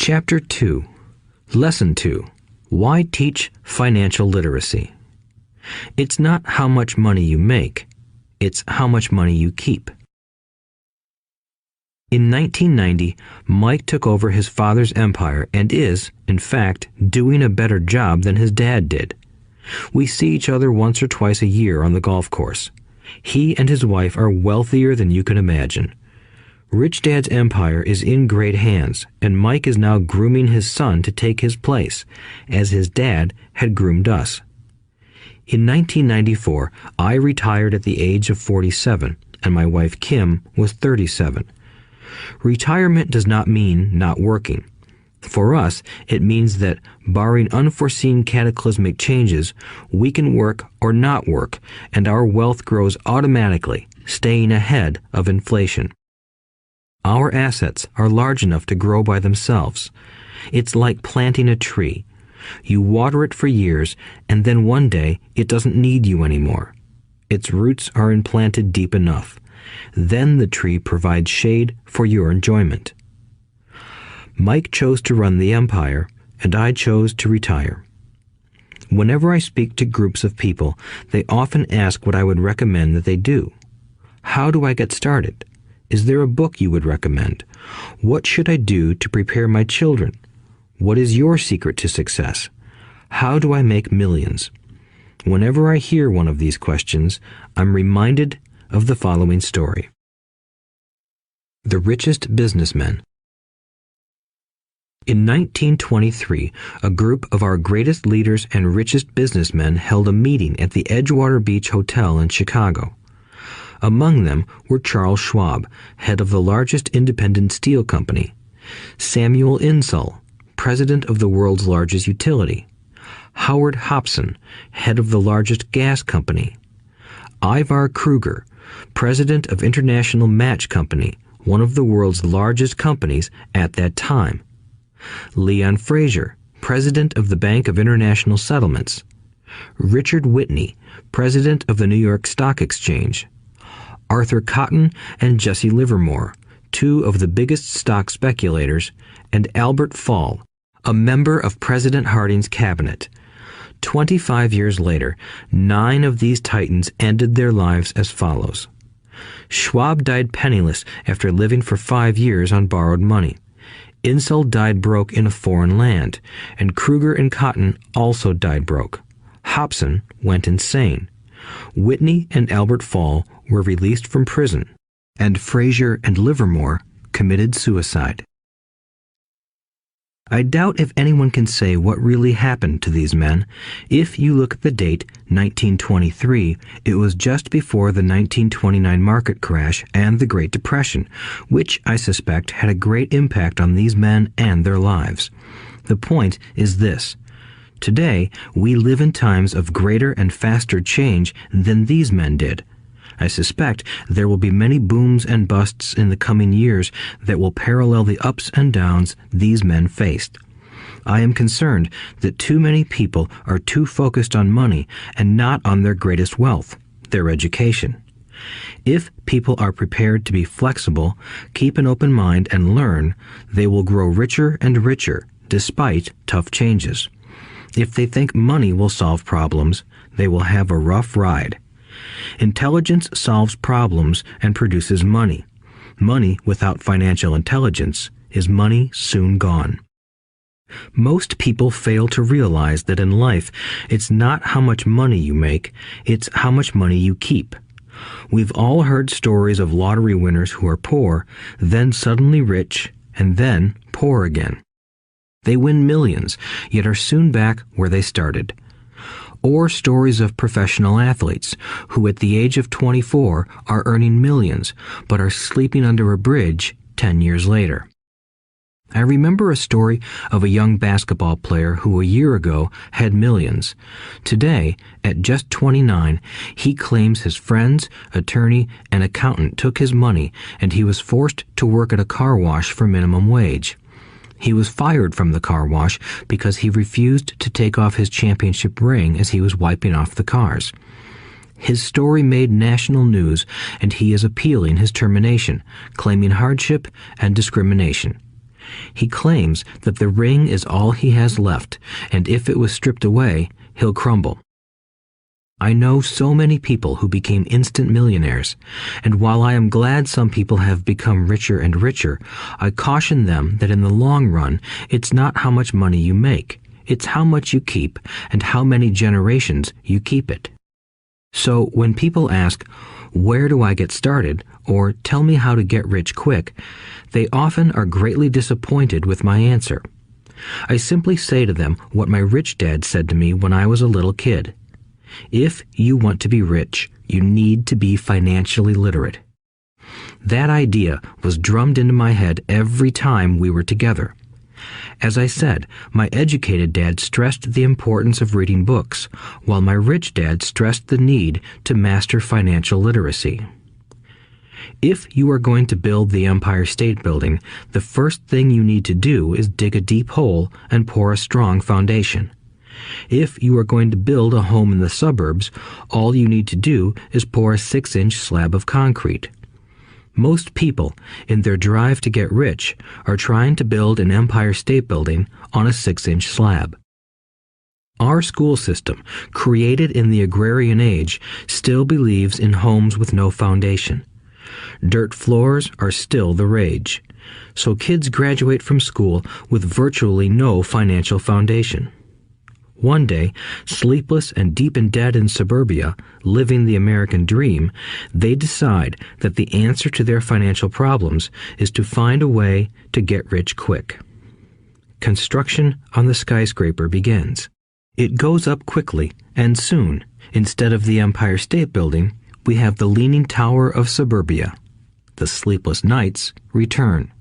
Chapter 2. Lesson 2. Why teach financial literacy? It's not how much money you make, it's how much money you keep. In 1990, Mike took over his father's empire and is, in fact, doing a better job than his dad did. We see each other once or twice a year on the golf course. He and his wife are wealthier than you can imagine. Rich Dad's empire is in great hands, and Mike is now grooming his son to take his place, as his dad had groomed us. In 1994, I retired at the age of 47, and my wife Kim was 37. Retirement does not mean not working. For us, it means that, barring unforeseen cataclysmic changes, we can work or not work, and our wealth grows automatically, staying ahead of inflation. Our assets are large enough to grow by themselves. It's like planting a tree. You water it for years, and then one day it doesn't need you anymore. Its roots are implanted deep enough. Then the tree provides shade for your enjoyment. Mike chose to run the empire, and I chose to retire. Whenever I speak to groups of people, they often ask what I would recommend that they do. How do I get started? Is there a book you would recommend? What should I do to prepare my children? What is your secret to success? How do I make millions? Whenever I hear one of these questions, I'm reminded of the following story. The Richest Businessmen. In 1923, a group of our greatest leaders and richest businessmen held a meeting at the Edgewater Beach Hotel in Chicago. Among them were Charles Schwab, head of the largest independent steel company; Samuel Insull, president of the world's largest utility; Howard Hopson, head of the largest gas company; Ivar Kruger, president of International Match Company, one of the world's largest companies at that time; Leon Fraser, president of the Bank of International Settlements; Richard Whitney, president of the New York Stock Exchange; Arthur Cotton and Jesse Livermore, two of the biggest stock speculators; and Albert Fall, a member of President Harding's cabinet. 25 years later, 9 of these titans ended their lives as follows. Schwab died penniless after living for 5 years on borrowed money. Insull died broke in a foreign land, and Kruger and Cotton also died broke. Hopson went insane. Whitney and Albert Fall were released from prison, and Fraser and Livermore committed suicide. I doubt if anyone can say what really happened to these men. If you look at the date, 1923, it was just before the 1929 market crash and the Great Depression, which I suspect had a great impact on these men and their lives. The point is this. Today, we live in times of greater and faster change than these men did. I suspect there will be many booms and busts in the coming years that will parallel the ups and downs these men faced. I am concerned that too many people are too focused on money and not on their greatest wealth, their education. If people are prepared to be flexible, keep an open mind, and learn, they will grow richer and richer despite tough changes. If they think money will solve problems, they will have a rough ride. Intelligence solves problems and produces money. Money without financial intelligence is money soon gone. Most people fail to realize that in life, it's not how much money you make, it's how much money you keep. We've all heard stories of lottery winners who are poor, then suddenly rich, and then poor again. They win millions, yet are soon back where they started. Or stories of professional athletes who at the age of 24 are earning millions, but are sleeping under a bridge 10 years later. I remember a story of a young basketball player who a year ago had millions. Today, at just 29, he claims his friends, attorney, and accountant took his money, and he was forced to work at a car wash for minimum wage. He was fired from the car wash because he refused to take off his championship ring as he was wiping off the cars. His story made national news, and he is appealing his termination, claiming hardship and discrimination. He claims that the ring is all he has left, and if it was stripped away, he'll crumble. I know so many people who became instant millionaires, and while I am glad some people have become richer and richer, I caution them that in the long run, it's not how much money you make, it's how much you keep and how many generations you keep it. So when people ask, "Where do I get started?" or "Tell me how to get rich quick," they often are greatly disappointed with my answer. I simply say to them what my rich dad said to me when I was a little kid. If you want to be rich, you need to be financially literate. That idea was drummed into my head every time we were together. As I said, my educated dad stressed the importance of reading books, while my rich dad stressed the need to master financial literacy. If you are going to build the Empire State Building, the first thing you need to do is dig a deep hole and pour a strong foundation. If you are going to build a home in the suburbs, all you need to do is pour a 6-inch slab of concrete. Most people, in their drive to get rich, are trying to build an Empire State Building on a 6-inch slab. Our school system, created in the agrarian age, still believes in homes with no foundation. Dirt floors are still the rage. So kids graduate from school with virtually no financial foundation. One day, sleepless and deep in debt in suburbia, living the American dream, they decide that the answer to their financial problems is to find a way to get rich quick. Construction on the skyscraper begins. It goes up quickly, and soon, instead of the Empire State Building, we have the Leaning Tower of suburbia. The sleepless nights return.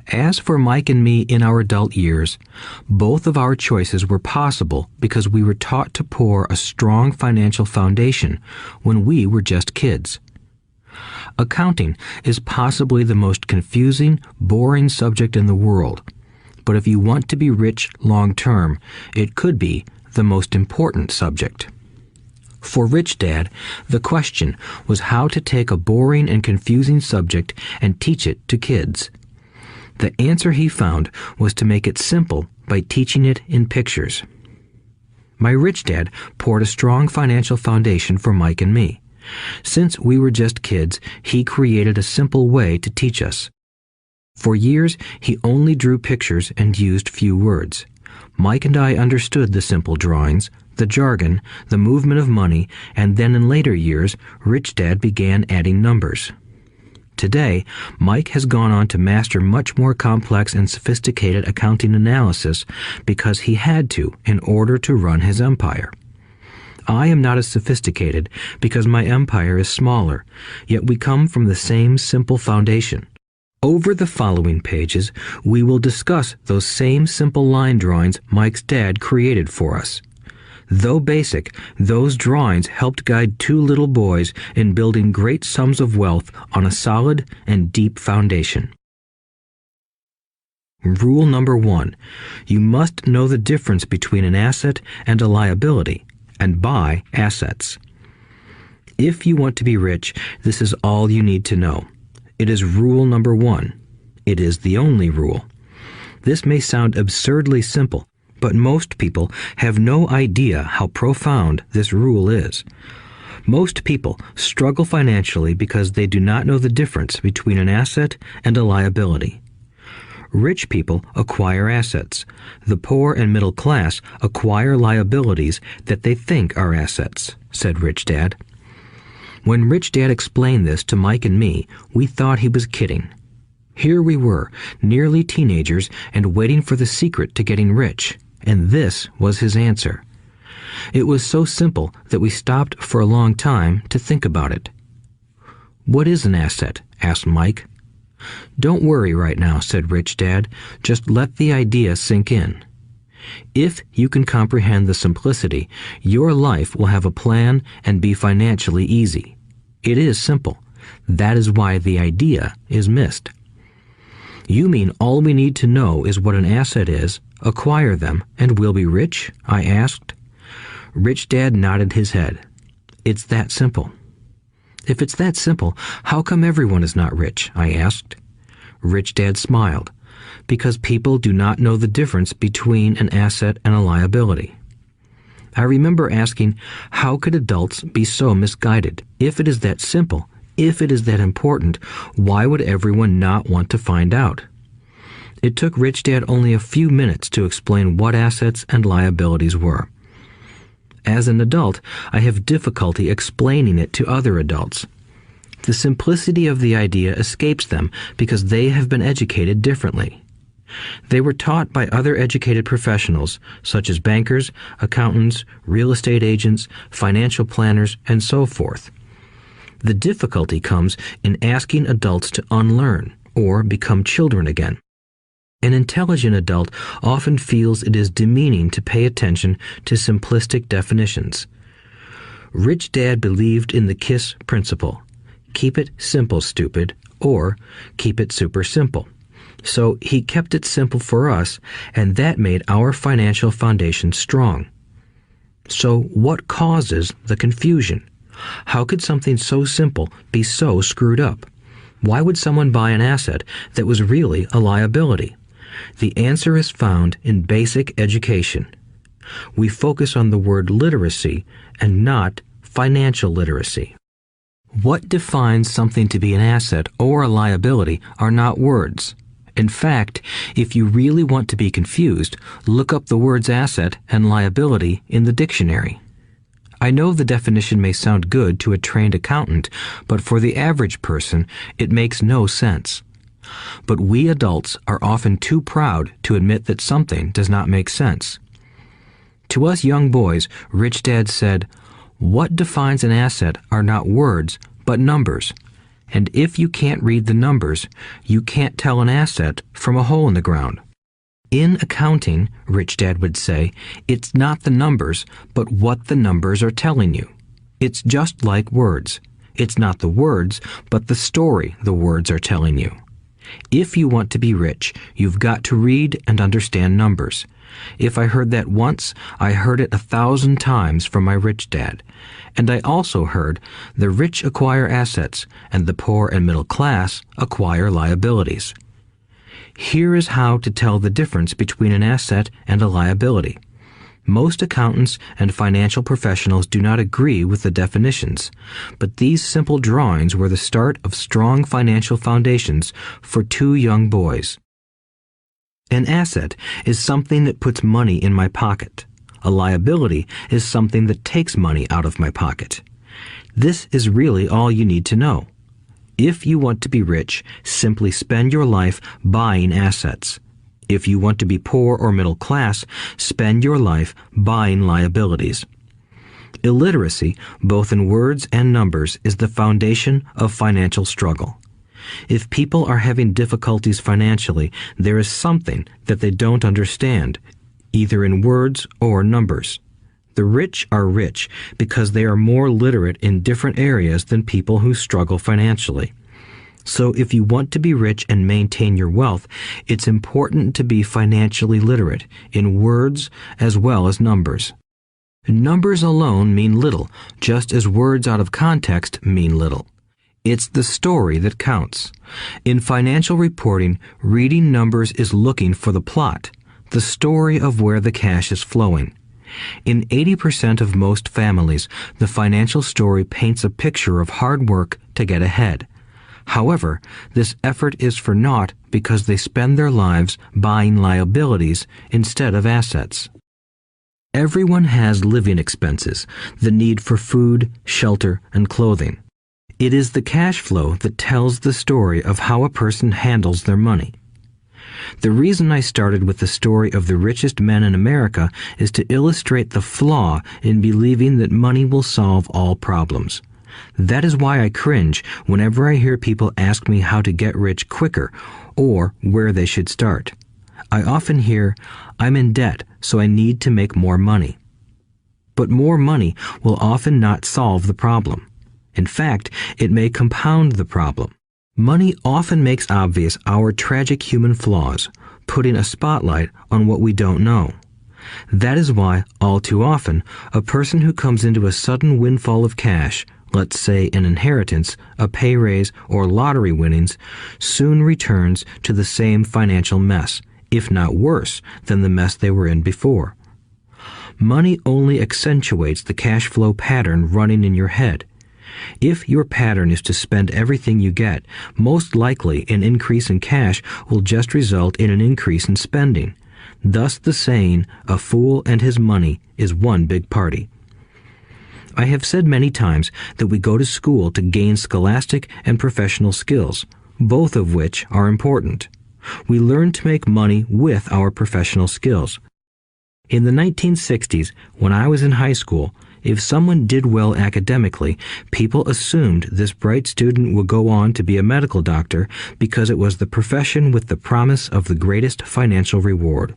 As for Mike and me in our adult years, both of our choices were possible because we were taught to pour a strong financial foundation when we were just kids. Accounting is possibly the most confusing, boring subject in the world, but if you want to be rich long term, it could be the most important subject. For Rich Dad, the question was how to take a boring and confusing subject and teach it to kids. The answer he found was to make it simple by teaching it in pictures. My rich dad poured a strong financial foundation for Mike and me. Since we were just kids, he created a simple way to teach us. For years, he only drew pictures and used few words. Mike and I understood the simple drawings, the jargon, the movement of money, and then in later years, Rich Dad began adding numbers. Today, Mike has gone on to master much more complex and sophisticated accounting analysis because he had to in order to run his empire. I am not as sophisticated because my empire is smaller, yet we come from the same simple foundation. Over the following pages, we will discuss those same simple line drawings Mike's dad created for us. Though basic, those drawings helped guide two little boys in building great sums of wealth on a solid and deep foundation. Rule number 1. You must know the difference between an asset and a liability, and buy assets. If you want to be rich, this is all you need to know. It is rule number 1. It is the only rule. This may sound absurdly simple, but most people have no idea how profound this rule is. Most people struggle financially because they do not know the difference between an asset and a liability. Rich people acquire assets. The poor and middle class acquire liabilities that they think are assets, said Rich Dad. When Rich Dad explained this to Mike and me, we thought he was kidding. Here we were, nearly teenagers, and waiting for the secret to getting rich. And this was his answer. It was so simple that we stopped for a long time to think about it. "What is an asset?" asked Mike. "Don't worry right now," said Rich Dad. "Just let the idea sink in. If you can comprehend the simplicity, your life will have a plan and be financially easy. It is simple. That is why the idea is missed." "You mean all we need to know is what an asset is, acquire them, and we'll be rich?" I asked. Rich Dad nodded his head. "It's that simple." "If it's that simple, how come everyone is not rich?" I asked. Rich Dad smiled. because people do not know the difference between an asset and a liability. I remember asking, how could adults be so misguided? If it is that simple, if it is that important, why would everyone not want to find out? It took Rich Dad only a few minutes to explain what assets and liabilities were. As an adult, I have difficulty explaining it to other adults. The simplicity of the idea escapes them because they have been educated differently. They were taught by other educated professionals, such as bankers, accountants, real estate agents, financial planners, and so forth. The difficulty comes in asking adults to unlearn or become children again. An intelligent adult often feels it is demeaning to pay attention to simplistic definitions. Rich Dad believed in the KISS principle. Keep it simple, stupid, or keep it super simple. So he kept it simple for us, and that made our financial foundation strong. So what causes the confusion? How could something so simple be so screwed up? Why would someone buy an asset that was really a liability? The answer is found in basic education. We focus on the word literacy and not financial literacy. What defines something to be an asset or a liability are not words. In fact, if you really want to be confused, look up the words asset and liability in the dictionary. I know the definition may sound good to a trained accountant, but for the average person, it makes no sense. But we adults are often too proud to admit that something does not make sense. To us young boys, Rich Dad said, "What defines an asset are not words, but numbers. And if you can't read the numbers, you can't tell an asset from a hole in the ground." In accounting, Rich Dad would say, it's not the numbers, but what the numbers are telling you. It's just like words. It's not the words, but the story the words are telling you. If you want to be rich, you've got to read and understand numbers. If I heard that once, I heard it 1,000 times from my rich dad. And I also heard the rich acquire assets and the poor and middle class acquire liabilities. Here is how to tell the difference between an asset and a liability. Most accountants and financial professionals do not agree with the definitions, but these simple drawings were the start of strong financial foundations for two young boys. An asset is something that puts money in my pocket. A liability is something that takes money out of my pocket. This is really all you need to know. If you want to be rich, simply spend your life buying assets. If you want to be poor or middle class, spend your life buying liabilities. Illiteracy, both in words and numbers, is the foundation of financial struggle. If people are having difficulties financially, there is something that they don't understand, either in words or numbers. The rich are rich because they are more literate in different areas than people who struggle financially. So if you want to be rich and maintain your wealth, it's important to be financially literate in words as well as numbers. Numbers alone mean little, just as words out of context mean little. It's the story that counts. In financial reporting, reading numbers is looking for the plot, the story of where the cash is flowing. In 80% of most families, the financial story paints a picture of hard work to get ahead. However, this effort is for naught because they spend their lives buying liabilities instead of assets. Everyone has living expenses, the need for food, shelter, and clothing. It is the cash flow that tells the story of how a person handles their money. The reason I started with the story of the richest men in America is to illustrate the flaw in believing that money will solve all problems. That is why I cringe whenever I hear people ask me how to get rich quicker or where they should start. I often hear, "I'm in debt, so I need to make more money." But more money will often not solve the problem. In fact, it may compound the problem. Money often makes obvious our tragic human flaws, putting a spotlight on what we don't know. That is why, all too often, a person who comes into a sudden windfall of cash let's say an inheritance, a pay raise, or lottery winnings, soon returns to the same financial mess, if not worse than the mess they were in before. Money only accentuates the cash flow pattern running in your head. If your pattern is to spend everything you get, most likely an increase in cash will just result in an increase in spending. Thus the saying, "A fool and his money is one big party." I have said many times that we go to school to gain scholastic and professional skills, both of which are important. We learn to make money with our professional skills. In the 1960s, when I was in high school, if someone did well academically, people assumed this bright student would go on to be a medical doctor because it was the profession with the promise of the greatest financial reward.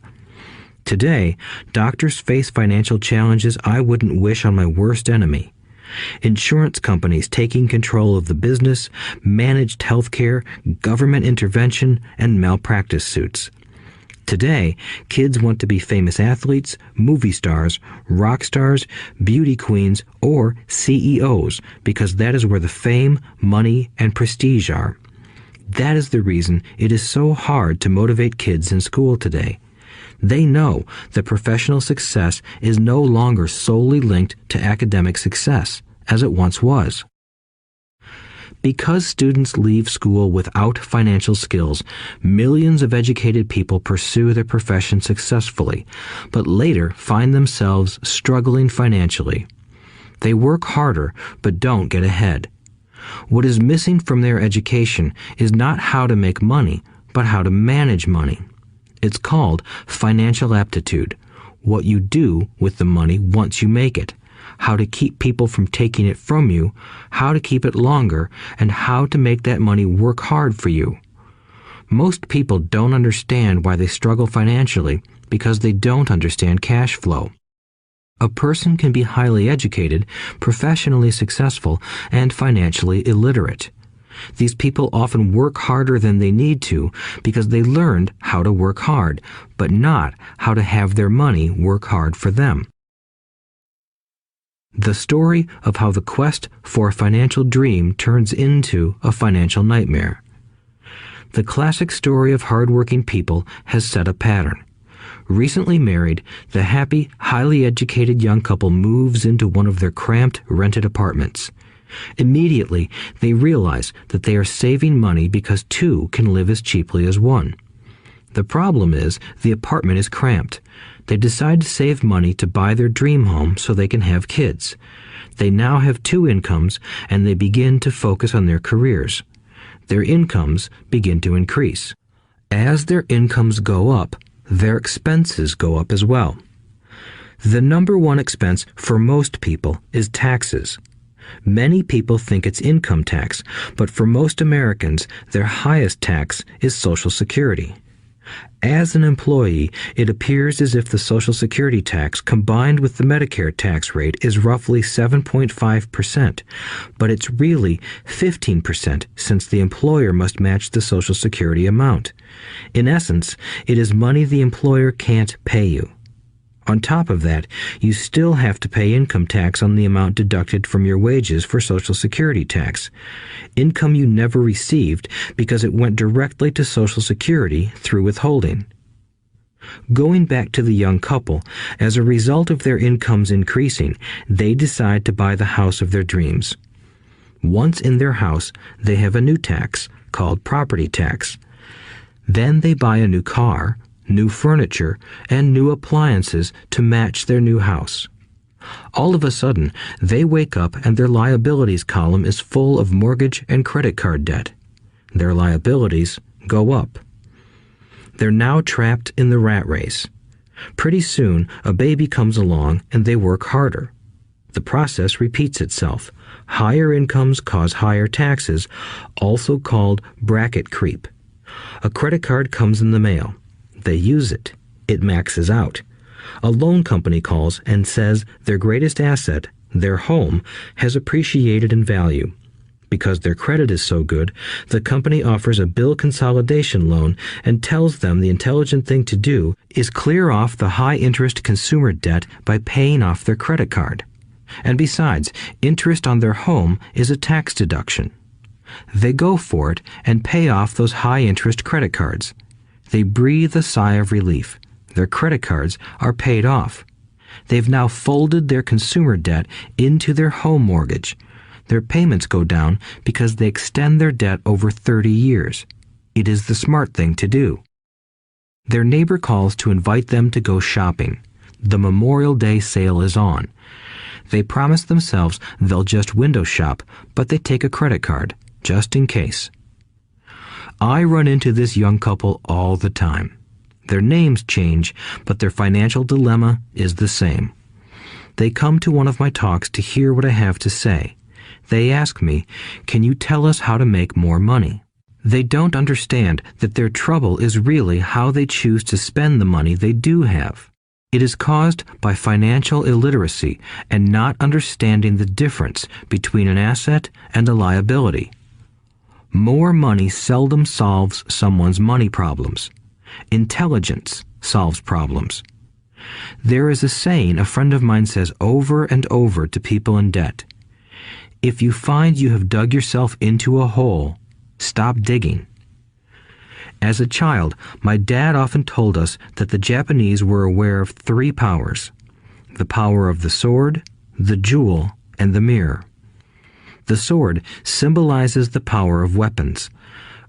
Today, doctors face financial challenges I wouldn't wish on my worst enemy. Insurance companies taking control of the business, managed healthcare, government intervention, and malpractice suits. Today, kids want to be famous athletes, movie stars, rock stars, beauty queens, or CEOs because that is where the fame, money, and prestige are. That is the reason it is so hard to motivate kids in school today. They know that professional success is no longer solely linked to academic success, as it once was. Because students leave school without financial skills, millions of educated people pursue their profession successfully, but later find themselves struggling financially. They work harder, but don't get ahead. What is missing from their education is not how to make money, but how to manage money. It's called financial aptitude, what you do with the money once you make it, how to keep people from taking it from you, how to keep it longer, and how to make that money work hard for you. Most people don't understand why they struggle financially because they don't understand cash flow. A person can be highly educated, professionally successful, and financially illiterate. These people often work harder than they need to because they learned how to work hard, but not how to have their money work hard for them. The story of how the quest for a financial dream turns into a financial nightmare. The classic story of hardworking people has set a pattern. Recently married, the happy, highly educated young couple moves into one of their cramped, rented apartments. Immediately, they realize that they are saving money because two can live as cheaply as one. The problem is, the apartment is cramped. They decide to save money to buy their dream home so they can have kids. They now have two incomes, and they begin to focus on their careers. Their incomes begin to increase. As their incomes go up, their expenses go up as well. The number one expense for most people is taxes. Many people think it's income tax, but for most Americans, their highest tax is Social Security. As an employee, it appears as if the Social Security tax combined with the Medicare tax rate is roughly 7.5%, but it's really 15% since the employer must match the Social Security amount. In essence, it is money the employer can't pay you. On top of that, you still have to pay income tax on the amount deducted from your wages for Social Security tax. Income you never received because it went directly to Social Security through withholding. Going back to the young couple, as a result of their incomes increasing, they decide to buy the house of their dreams. Once in their house, they have a new tax called property tax. Then they buy a new car, new furniture, and new appliances to match their new house. All of a sudden, they wake up and their liabilities column is full of mortgage and credit card debt. Their liabilities go up. They're now trapped in the rat race. Pretty soon, a baby comes along and they work harder. The process repeats itself. Higher incomes cause higher taxes, also called bracket creep. A credit card comes in the mail. They use it. It maxes out. A loan company calls and says their greatest asset, their home, has appreciated in value. Because their credit is so good, the company offers a bill consolidation loan and tells them the intelligent thing to do is clear off the high-interest consumer debt by paying off their credit card. And besides, interest on their home is a tax deduction. They go for it and pay off those high-interest credit cards. They breathe a sigh of relief. Their credit cards are paid off. They've now folded their consumer debt into their home mortgage. Their payments go down because they extend their debt over 30 years. It is the smart thing to do. Their neighbor calls to invite them to go shopping. The Memorial Day sale is on. They promise themselves they'll just window shop, but they take a credit card, just in case. I run into this young couple all the time. Their names change, but their financial dilemma is the same. They come to one of my talks to hear what I have to say. They ask me, "Can you tell us how to make more money?" They don't understand that their trouble is really how they choose to spend the money they do have. It is caused by financial illiteracy and not understanding the difference between an asset and a liability. More money seldom solves someone's money problems. Intelligence solves problems. There is a saying a friend of mine says over and over to people in debt. If you find you have dug yourself into a hole, stop digging. As a child, my dad often told us that the Japanese were aware of 3 powers: the power of the sword, the jewel, and the mirror. The sword symbolizes the power of weapons.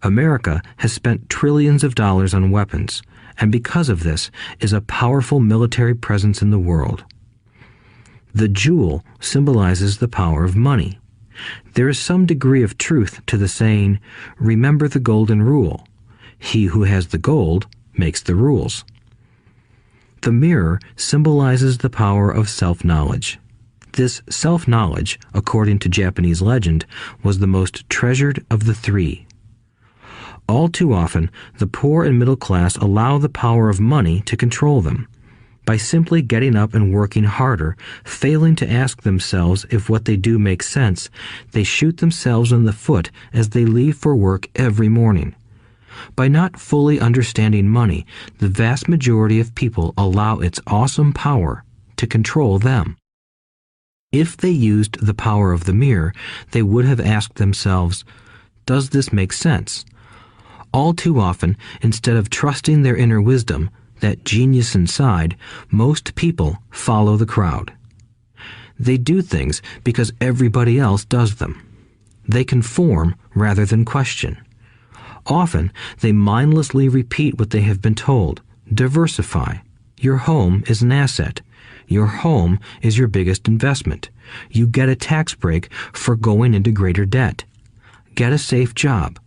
America has spent trillions of dollars on weapons, and because of this, is a powerful military presence in the world. The jewel symbolizes the power of money. There is some degree of truth to the saying, "Remember the golden rule. He who has the gold makes the rules." The mirror symbolizes the power of self-knowledge. This self-knowledge, according to Japanese legend, was the most treasured of the 3. All too often, the poor and middle class allow the power of money to control them. By simply getting up and working harder, failing to ask themselves if what they do makes sense, they shoot themselves in the foot as they leave for work every morning. By not fully understanding money, the vast majority of people allow its awesome power to control them. If they used the power of the mirror, they would have asked themselves, "Does this make sense?" All too often, instead of trusting their inner wisdom, that genius inside, most people follow the crowd. They do things because everybody else does them. They conform rather than question. Often, they mindlessly repeat what they have been told. Diversify. Your home is an asset. Your home is your biggest investment. You get a tax break for going into greater debt. Get a safe job.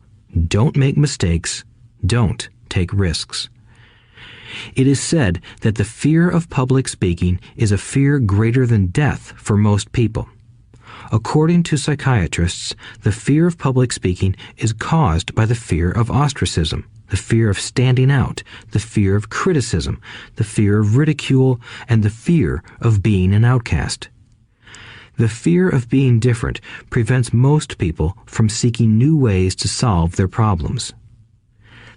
Don't make mistakes. Don't take risks. It is said that the fear of public speaking is a fear greater than death for most people. According to psychiatrists, the fear of public speaking is caused by the fear of ostracism, the fear of standing out, the fear of criticism, the fear of ridicule, and the fear of being an outcast. The fear of being different prevents most people from seeking new ways to solve their problems.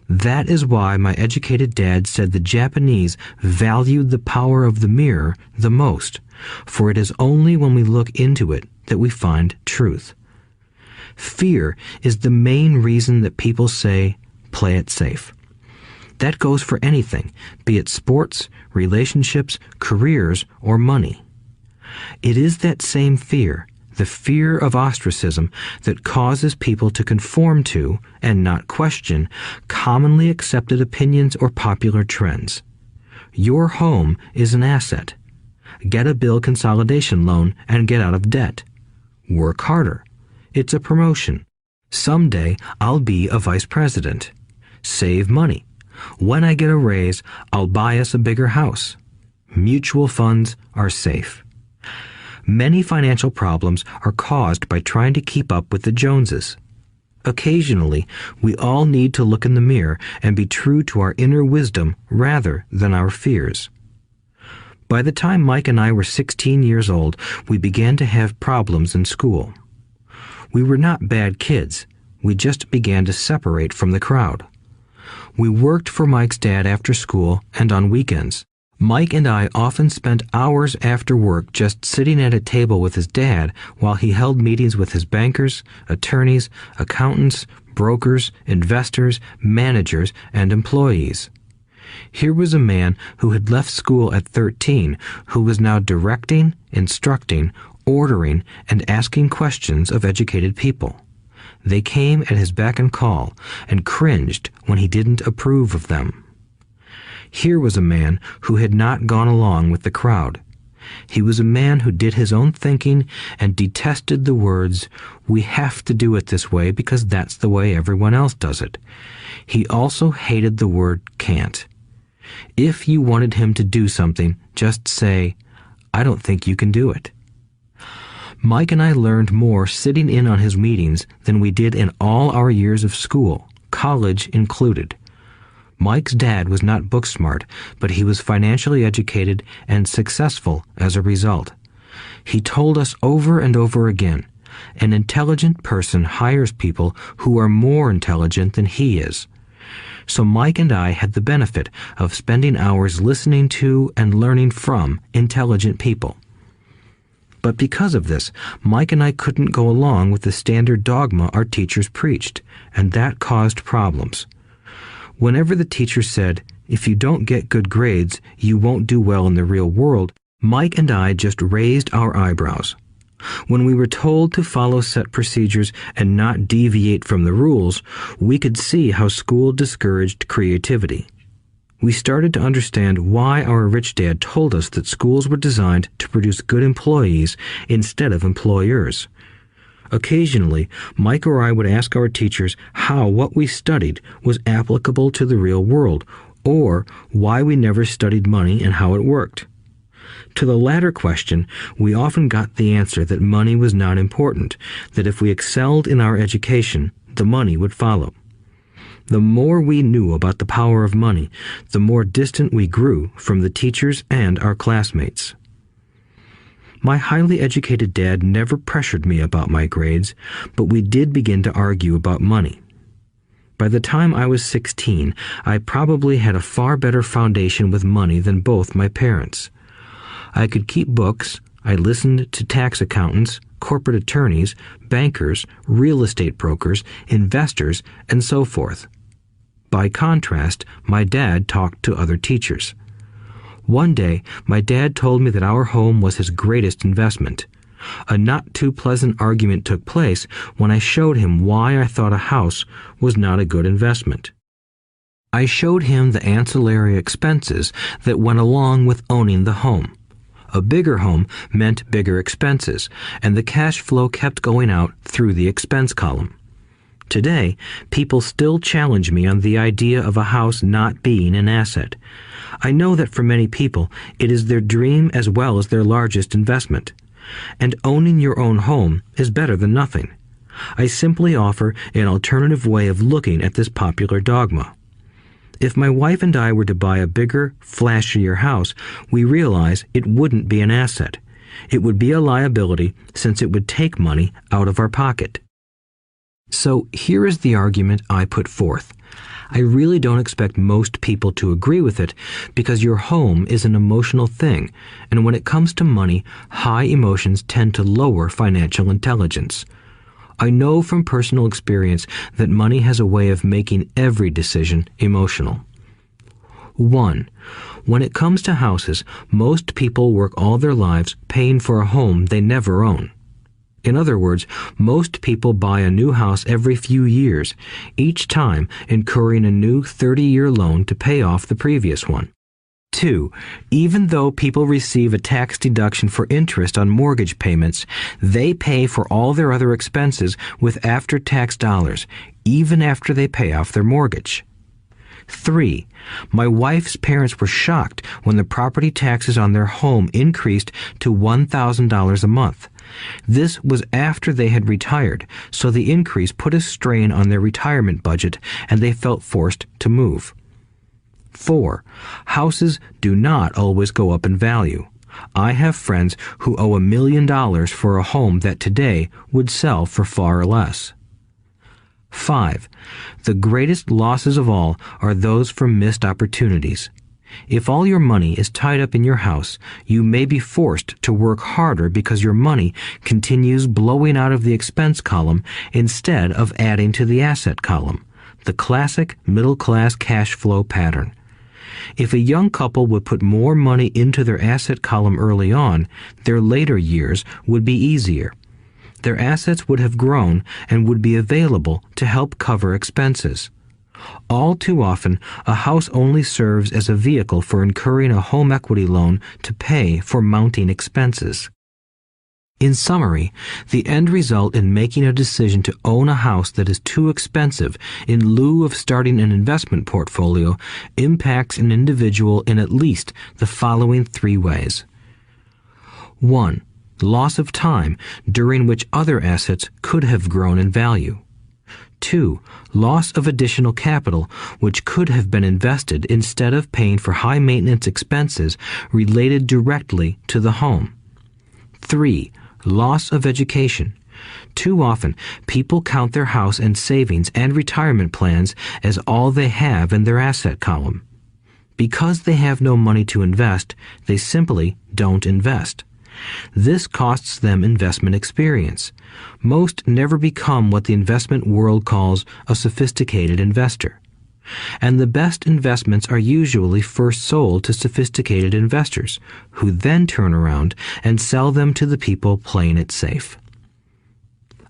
That is why my educated dad said the Japanese valued the power of the mirror the most, for it is only when we look into it that we find truth. Fear is the main reason that people say, "Play it safe." That goes for anything, be it sports, relationships, careers, or money. It is that same fear, the fear of ostracism, that causes people to conform to, and not question, commonly accepted opinions or popular trends. Your home is an asset. Get a bill consolidation loan and get out of debt. Work harder. It's a promotion. Someday I'll be a vice president. Save money. When I get a raise, I'll buy us a bigger house. Mutual funds are safe. Many financial problems are caused by trying to keep up with the Joneses. Occasionally, we all need to look in the mirror and be true to our inner wisdom rather than our fears. By the time Mike and I were 16 years old, we began to have problems in school. We were not bad kids. We just began to separate from the crowd. We worked for Mike's dad after school and on weekends. Mike and I often spent hours after work just sitting at a table with his dad while he held meetings with his bankers, attorneys, accountants, brokers, investors, managers, and employees. Here was a man who had left school at 13, who was now directing, instructing, ordering, and asking questions of educated people. They came at his beck and call and cringed when he didn't approve of them. Here was a man who had not gone along with the crowd. He was a man who did his own thinking and detested the words, "We have to do it this way because that's the way everyone else does it." He also hated the word can't. If you wanted him to do something, just say, "I don't think you can do it." Mike and I learned more sitting in on his meetings than we did in all our years of school, college included. Mike's dad was not book smart, but he was financially educated and successful as a result. He told us over and over again, an intelligent person hires people who are more intelligent than he is. So Mike and I had the benefit of spending hours listening to and learning from intelligent people. But because of this, Mike and I couldn't go along with the standard dogma our teachers preached, and that caused problems. Whenever the teacher said, "If you don't get good grades, you won't do well in the real world," Mike and I just raised our eyebrows. When we were told to follow set procedures and not deviate from the rules, we could see how school discouraged creativity. We started to understand why our rich dad told us that schools were designed to produce good employees instead of employers. Occasionally, Mike or I would ask our teachers how what we studied was applicable to the real world, or why we never studied money and how it worked. To the latter question, we often got the answer that money was not important, that if we excelled in our education, the money would follow. The more we knew about the power of money, the more distant we grew from the teachers and our classmates. My highly educated dad never pressured me about my grades, but we did begin to argue about money. By the time I was 16, I probably had a far better foundation with money than both my parents. I could keep books, I listened to tax accountants, corporate attorneys, bankers, real estate brokers, investors, and so forth. By contrast, my dad talked to other teachers. One day, my dad told me that our home was his greatest investment. A not too pleasant argument took place when I showed him why I thought a house was not a good investment. I showed him the ancillary expenses that went along with owning the home. A bigger home meant bigger expenses, and the cash flow kept going out through the expense column. Today, people still challenge me on the idea of a house not being an asset. I know that for many people, it is their dream as well as their largest investment. And owning your own home is better than nothing. I simply offer an alternative way of looking at this popular dogma. If my wife and I were to buy a bigger, flashier house, we realize it wouldn't be an asset. It would be a liability since it would take money out of our pocket. So here is the argument I put forth. I really don't expect most people to agree with it because your home is an emotional thing, and when it comes to money, high emotions tend to lower financial intelligence. I know from personal experience that money has a way of making every decision emotional. 1. When it comes to houses, most people work all their lives paying for a home they never own. In other words, most people buy a new house every few years, each time incurring a new 30-year loan to pay off the previous one. 2. Even though people receive a tax deduction for interest on mortgage payments, they pay for all their other expenses with after-tax dollars, even after they pay off their mortgage. 3. My wife's parents were shocked when the property taxes on their home increased to $1,000 a month. This was after they had retired, so the increase put a strain on their retirement budget and they felt forced to move. 4. Houses do not always go up in value. I have friends who owe $1 million for a home that today would sell for far less. 5. The greatest losses of all are those from missed opportunities. If all your money is tied up in your house, you may be forced to work harder because your money continues blowing out of the expense column instead of adding to the asset column, the classic middle-class cash flow pattern. If a young couple would put more money into their asset column early on, their later years would be easier. Their assets would have grown and would be available to help cover expenses. All too often, a house only serves as a vehicle for incurring a home equity loan to pay for mounting expenses. In summary, the end result in making a decision to own a house that is too expensive in lieu of starting an investment portfolio impacts an individual in at least the following 3 ways. 1. Loss of time during which other assets could have grown in value. 2. Loss of additional capital which could have been invested instead of paying for high-maintenance expenses related directly to the home. 3. Loss of education. Too often, people count their house and savings and retirement plans as all they have in their asset column. Because they have no money to invest, they simply don't invest. This costs them investment experience. Most never become what the investment world calls a sophisticated investor. And the best investments are usually first sold to sophisticated investors, who then turn around and sell them to the people playing it safe.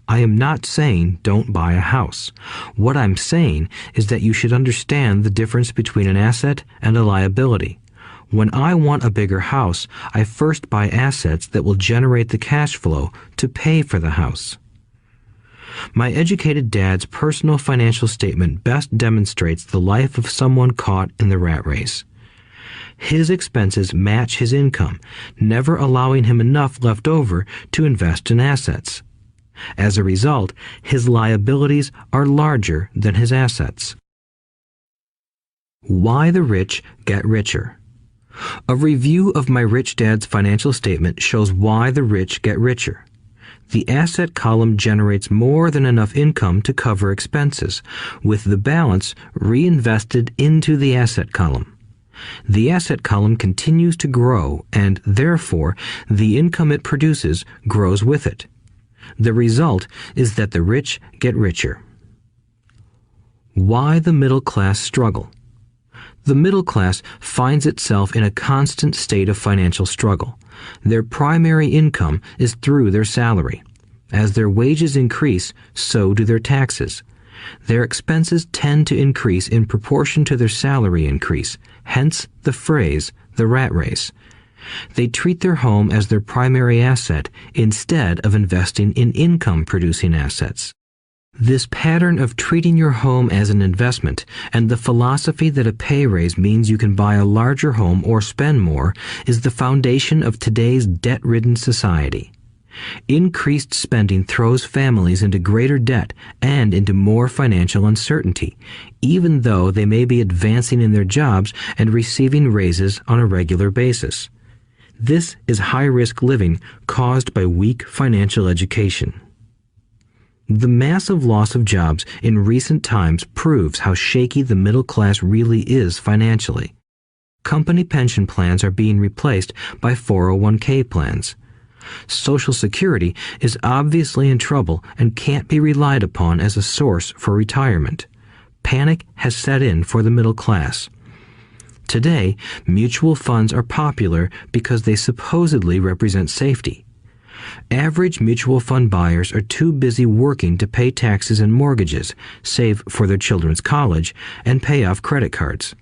I am not saying don't buy a house. What I'm saying is that you should understand the difference between an asset and a liability. When I want a bigger house, I first buy assets that will generate the cash flow to pay for the house. My educated dad's personal financial statement best demonstrates the life of someone caught in the rat race. His expenses match his income, never allowing him enough left over to invest in assets. As a result, his liabilities are larger than his assets. Why the rich get richer. A review of my rich dad's financial statement shows why the rich get richer. The asset column generates more than enough income to cover expenses, with the balance reinvested into the asset column. The asset column continues to grow, and therefore the income it produces grows with it. The result is that the rich get richer. Why the middle class struggle. The middle class finds itself in a constant state of financial struggle. Their primary income is through their salary. As their wages increase, so do their taxes. Their expenses tend to increase in proportion to their salary increase, hence the phrase, the rat race. They treat their home as their primary asset instead of investing in income-producing assets. This pattern of treating your home as an investment and the philosophy that a pay raise means you can buy a larger home or spend more is the foundation of today's debt-ridden society. Increased spending throws families into greater debt and into more financial uncertainty, even though they may be advancing in their jobs and receiving raises on a regular basis. This is high-risk living caused by weak financial education. The massive loss of jobs in recent times proves how shaky the middle class really is financially. Company pension plans are being replaced by 401k plans. Social Security is obviously in trouble and can't be relied upon as a source for retirement. Panic has set in for the middle class. Today, mutual funds are popular because they supposedly represent safety. Average mutual fund buyers are too busy working to pay taxes and mortgages, save for their children's college, and pay off credit cards.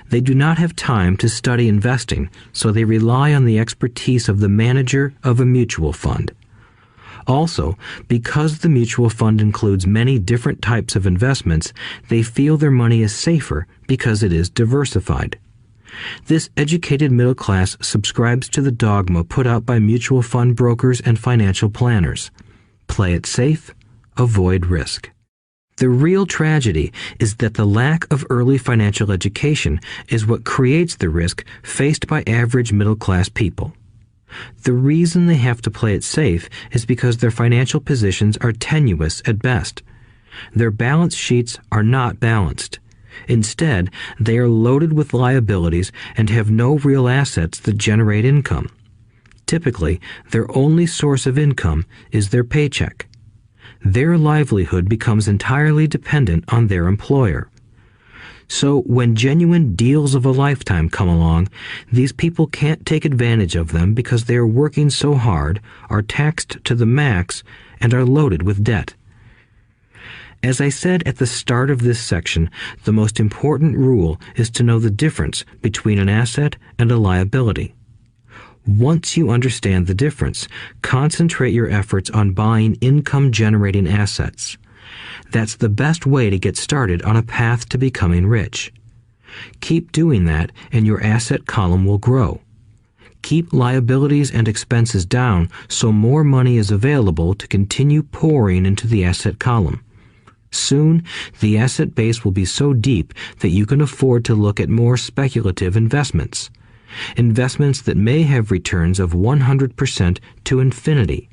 They do not have time to study investing, so they rely on the expertise of the manager of a mutual fund. Also, because the mutual fund includes many different types of investments, they feel their money is safer because it is diversified. This educated middle class subscribes to the dogma put out by mutual fund brokers and financial planners. Play it safe, avoid risk. The real tragedy is that the lack of early financial education is what creates the risk faced by average middle class people. The reason they have to play it safe is because their financial positions are tenuous at best. Their balance sheets are not balanced. Instead, they are loaded with liabilities and have no real assets that generate income. Typically, their only source of income is their paycheck. Their livelihood becomes entirely dependent on their employer. So when genuine deals of a lifetime come along, these people can't take advantage of them because they are working so hard, are taxed to the max, and are loaded with debt. As I said at the start of this section, the most important rule is to know the difference between an asset and a liability. Once you understand the difference, concentrate your efforts on buying income-generating assets. That's the best way to get started on a path to becoming rich. Keep doing that and your asset column will grow. Keep liabilities and expenses down so more money is available to continue pouring into the asset column. Soon, the asset base will be so deep that you can afford to look at more speculative investments. Investments that may have returns of 100% to infinity.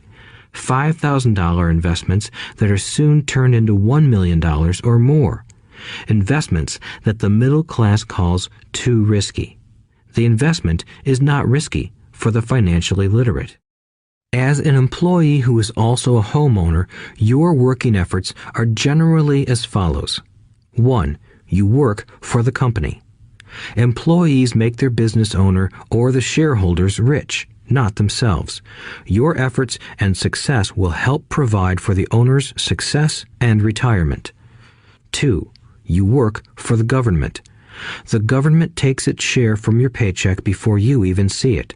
$5,000 investments that are soon turned into $1 million or more. Investments that the middle class calls too risky. The investment is not risky for the financially literate. As an employee who is also a homeowner, your working efforts are generally as follows. 1. You work for the company. Employees make their business owner or the shareholders rich, not themselves. Your efforts and success will help provide for the owner's success and retirement. 2. You work for the government. The government takes its share from your paycheck before you even see it.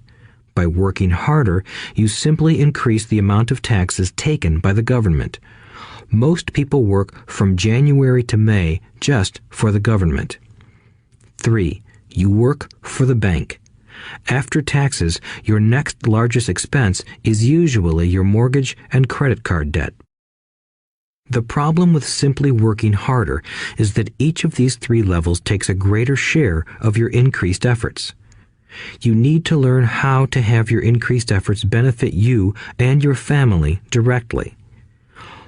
By working harder, you simply increase the amount of taxes taken by the government. Most people work from January to May just for the government. 3. You work for the bank. After taxes, your next largest expense is usually your mortgage and credit card debt. The problem with simply working harder is that each of these 3 levels takes a greater share of your increased efforts. You need to learn how to have your increased efforts benefit you and your family directly.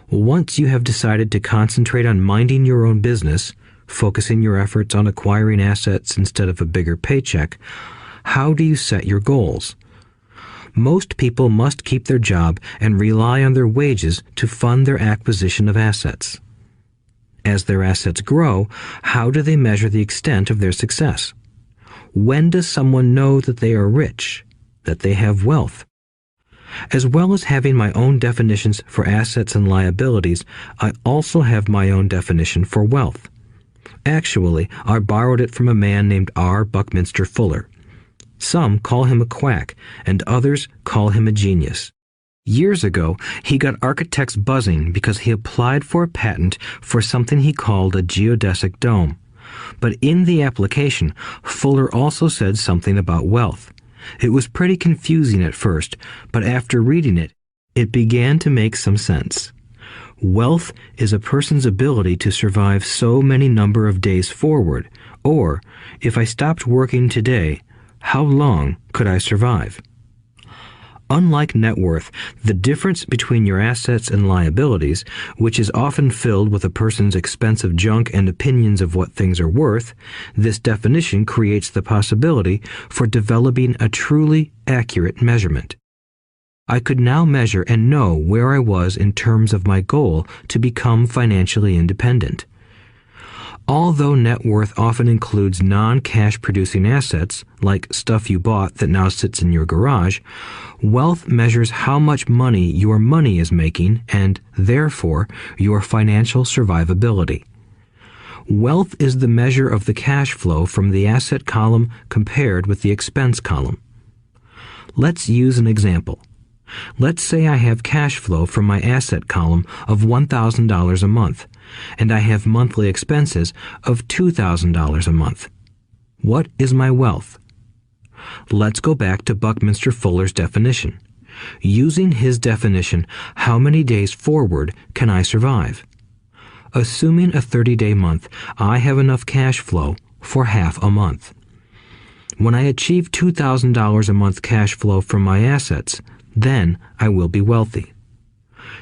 Once you have decided to concentrate on minding your own business, focusing your efforts on acquiring assets instead of a bigger paycheck, how do you set your goals? Most people must keep their job and rely on their wages to fund their acquisition of assets. As their assets grow, how do they measure the extent of their success? When does someone know that they are rich, that they have wealth? As well as having my own definitions for assets and liabilities, I also have my own definition for wealth. Actually, I borrowed it from a man named R. Buckminster Fuller. Some call him a quack, and others call him a genius. Years ago, he got architects buzzing because he applied for a patent for something he called a geodesic dome. But in the application, Fuller also said something about wealth. It was pretty confusing at first, but after reading it, it began to make some sense. Wealth is a person's ability to survive so many number of days forward, or, if I stopped working today, how long could I survive? Unlike net worth, the difference between your assets and liabilities, which is often filled with a person's expensive junk and opinions of what things are worth, this definition creates the possibility for developing a truly accurate measurement. I could now measure and know where I was in terms of my goal to become financially independent. Although net worth often includes non-cash producing assets, like stuff you bought that now sits in your garage, wealth measures how much money your money is making and, therefore, your financial survivability. Wealth is the measure of the cash flow from the asset column compared with the expense column. Let's use an example. Let's say I have cash flow from my asset column of $1,000 a month, and I have monthly expenses of $2,000 a month. What is my wealth? Let's go back to Buckminster Fuller's definition. Using his definition, how many days forward can I survive? Assuming a 30-day month, I have enough cash flow for half a month. When I achieve $2,000 a month cash flow from my assets, then I will be wealthy.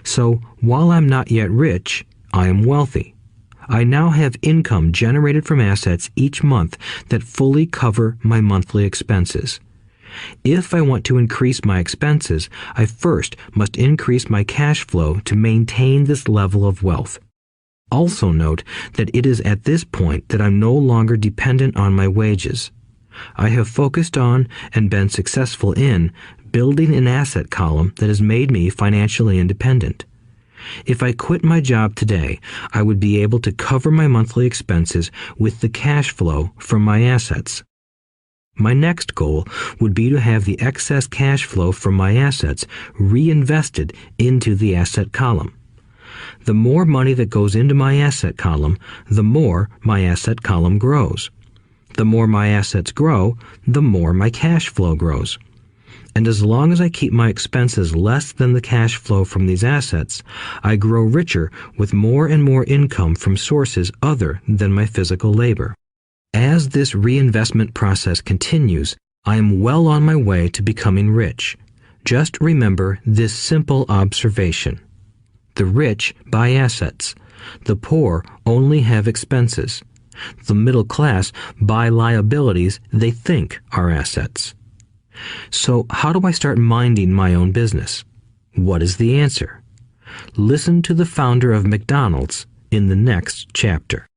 So, while I'm not yet rich, I am wealthy. I now have income generated from assets each month that fully cover my monthly expenses. If I want to increase my expenses, I first must increase my cash flow to maintain this level of wealth. Also note that it is at this point that I'm no longer dependent on my wages. I have focused on and been successful in building an asset column that has made me financially independent. If I quit my job today, I would be able to cover my monthly expenses with the cash flow from my assets. My next goal would be to have the excess cash flow from my assets reinvested into the asset column. The more money that goes into my asset column, the more my asset column grows. The more my assets grow, the more my cash flow grows. And as long as I keep my expenses less than the cash flow from these assets, I grow richer with more and more income from sources other than my physical labor. As this reinvestment process continues, I am well on my way to becoming rich. Just remember this simple observation. The rich buy assets. The poor only have expenses. The middle class buy liabilities they think are assets. So how do I start minding my own business? What is the answer? Listen to the founder of McDonald's in the next chapter.